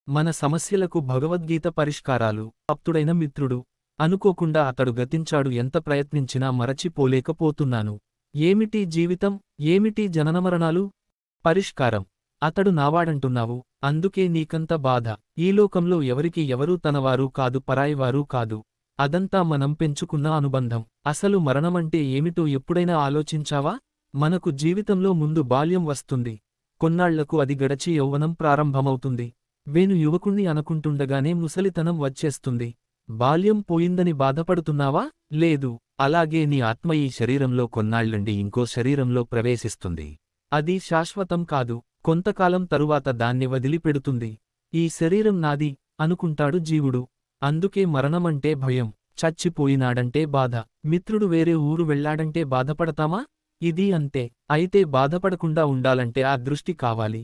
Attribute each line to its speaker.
Speaker 1: మన సమస్యలకు భగవద్గీత పరిష్కారాలు. ఆప్తుడైన మిత్రుడు. అనుకోకుండా అతడు గతించాడు, ఎంత ప్రయత్నించినా మరచిపోలేకపోతున్నాను. ఏమిటి జీవితం, ఏమిటి జననమరణాలు? పరిష్కారం. అతడు నావాడంటున్నావు, అందుకే నీకంత బాధ. ఈ లోకంలో ఎవరికి ఎవరూ తనవారు కాదు, పరాయివారూ కాదు. అదంతా మనం పెంచుకున్న అనుబంధం. అసలు మరణమంటే ఏమిటో ఎప్పుడైనా ఆలోచించావా? మనకు జీవితంలో ముందు బాల్యం వస్తుంది. కొన్నాళ్లకు అది గడచి యౌవనం ప్రారంభమవుతుంది. వేను యువకుణ్ణి అనుకుంటుండగానే ముసలితనం వచ్చేస్తుంది. బాల్యం పోయిందని బాధపడుతున్నావా? లేదు. అలాగే నీ ఆత్మ ఈ శరీరంలో కొన్నాళ్లుండి ఇంకో శరీరంలో ప్రవేశిస్తుంది. అది శాశ్వతం కాదు, కొంతకాలం తరువాత దాన్ని వదిలిపెడుతుంది. ఈ శరీరం నాది అనుకుంటాడు జీవుడు. అందుకే మరణమంటే భయం. చచ్చిపోయినాడంటే బాధ. మిత్రుడు వేరే ఊరు వెళ్లాడంటే బాధపడతామా? ఇది అంతే. అయితే బాధపడకుండా ఉండాలంటే ఆ దృష్టి కావాలి.